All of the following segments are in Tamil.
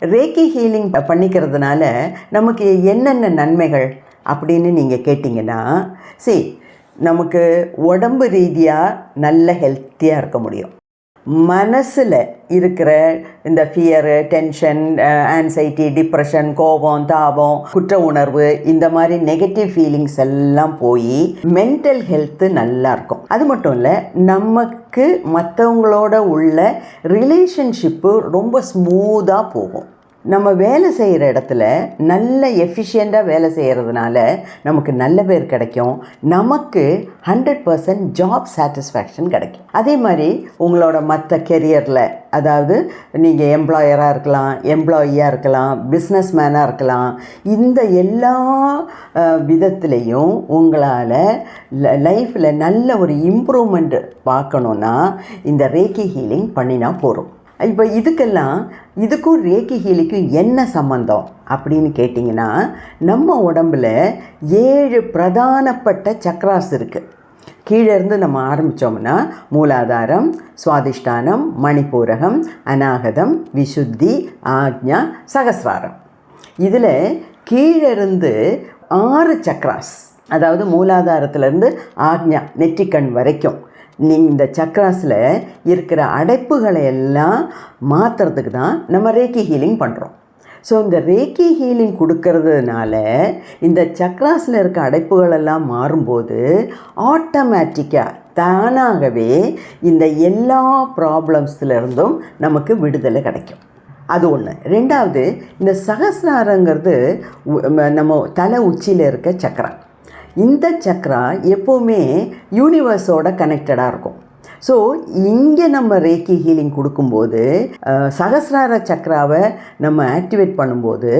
ரேக்கி ஹீலிங் பண்ணிக்கிறதுனால நமக்கு என்னென்ன நன்மைகள் அப்படின்னு நீங்கள் கேட்டிங்கன்னா, நமக்கு உடம்பு ரீதியாக நல்ல ஹெல்த்தியாக இருக்க முடியும். மனசில் இருக்கிற இந்த ஃபியரு, டென்ஷன், ஆன்சைட்டி, டிப்ரெஷன், கோபம், தாபம், குற்ற உணர்வு, இந்த மாதிரி நெகட்டிவ் ஃபீலிங்ஸ் எல்லாம் போய் மென்டல் ஹெல்த்து நல்லா இருக்கும். அது மட்டும் இல்லை, நமக்கு மற்றவங்களோட உள்ள ரிலேஷன்ஷிப்பு ரொம்ப ஸ்மூத்தாக போகும். நம்ம வேலை செய்கிற இடத்துல நல்ல எஃபிஷியண்ட்டாக வேலை செய்கிறதுனால நமக்கு நல்ல பேர் கிடைக்கும். நமக்கு 100% ஜாப் சாட்டிஸ்ஃபேக்ஷன் கிடைக்கும். அதே மாதிரி உங்களோட மற்ற கெரியரில், அதாவது நீங்கள் எம்ப்ளாயராக இருக்கலாம், எம்ப்ளாயியாக இருக்கலாம், பிஸ்னஸ் மேனாக இருக்கலாம், இந்த எல்லா விதத்துலேயும் உங்களால் லைஃப்பில் நல்ல ஒரு இம்ப்ரூவ்மெண்ட் பார்க்கணுன்னா இந்த ரேக்கி ஹீலிங் பண்ணினா போதும். இப்போ இதுக்கும் ரேக்கி ஹீலிங்க்கும் என்ன சம்மந்தம் அப்படின்னு கேட்டிங்கன்னா, நம்ம உடம்பில் 7 பிரதானப்பட்ட சக்ராஸ் இருக்குது. கீழேருந்து நம்ம ஆரம்பித்தோம்னா மூலாதாரம், சுவாதிஷ்டானம், மணிப்பூரகம், அநாகதம், விசுத்தி, ஆக்ஞா, சகசிராரம். இதில் கீழிருந்து 6 சக்ராஸ், அதாவது மூலாதாரத்திலேருந்து ஆக்ஞா நெற்றிக்கண் வரைக்கும் இந்த சக்ராஸில் இருக்கிற அடைப்புகளை எல்லாம் மாற்றுறதுக்கு தான் நம்ம ரேக்கி ஹீலிங் பண்ணுறோம். ஸோ இந்த ரேக்கி ஹீலிங் கொடுக்கறதுனால இந்த சக்ராஸில் இருக்க அடைப்புகளெல்லாம் மாறும்போது ஆட்டோமேட்டிக்காக தானாகவே இந்த எல்லா ப்ராப்ளம்ஸ்லேருந்தும் நமக்கு விடுதலை கிடைக்கும். அது ஒன்று. ரெண்டாவது, இந்த சகசிராரங்கிறது நம்ம தலை உச்சியில் இருக்க சக்கரம். இந்த சக்ரா எப்போவுமே யூனிவர்ஸோட கனெக்டடாக இருக்கும். ஸோ இங்கே நம்ம ரேக்கி ஹீலிங் கொடுக்கும்போது சகசிரார சக்ராவை நம்ம ஆக்டிவேட் பண்ணும்போது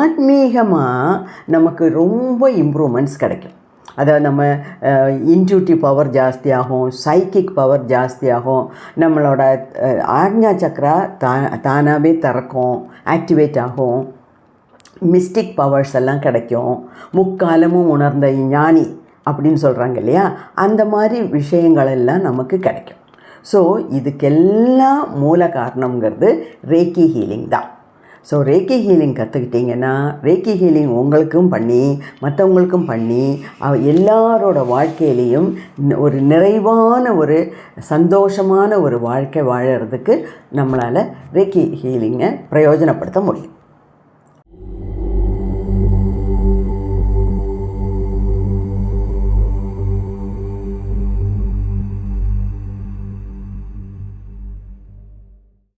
ஆத்மீகமாக நமக்கு ரொம்ப இம்ப்ரூவ்மெண்ட்ஸ் கிடைக்கும். அதாவது நம்ம இன்ட்யூட்டிவ் பவர் ஜாஸ்தியாகும், சைக்கிக் பவர் ஜாஸ்தியாகும், நம்மளோட ஆக்ஞா சக்ரா தானாகவே திறக்கும், ஆக்டிவேட் ஆகும், மிஸ்டிக் பவர்ஸ் எல்லாம் கிடைக்கும், முக்காலமும் உணர்ந்த ஞானி அப்படின்னு சொல்கிறாங்க இல்லையா, அந்த மாதிரி விஷயங்கள் எல்லாம் நமக்கு கிடைக்கும். ஸோ இதுக்கெல்லாம் மூல காரணங்கிறது ரேக்கி ஹீலிங் தான். ஸோ ரேக்கி ஹீலிங் கற்றுக்கிட்டிங்கன்னா ரேக்கி ஹீலிங் உங்களுக்கும் பண்ணி மற்றவங்களுக்கும் பண்ணி எல்லாரோட வாழ்க்கையிலையும் ஒரு நிறைவான ஒரு சந்தோஷமான ஒரு வாழ்க்கை வாழறதுக்கு நம்மளால் ரேக்கி ஹீலிங்கை பிரயோஜனப்படுத்த முடியும்.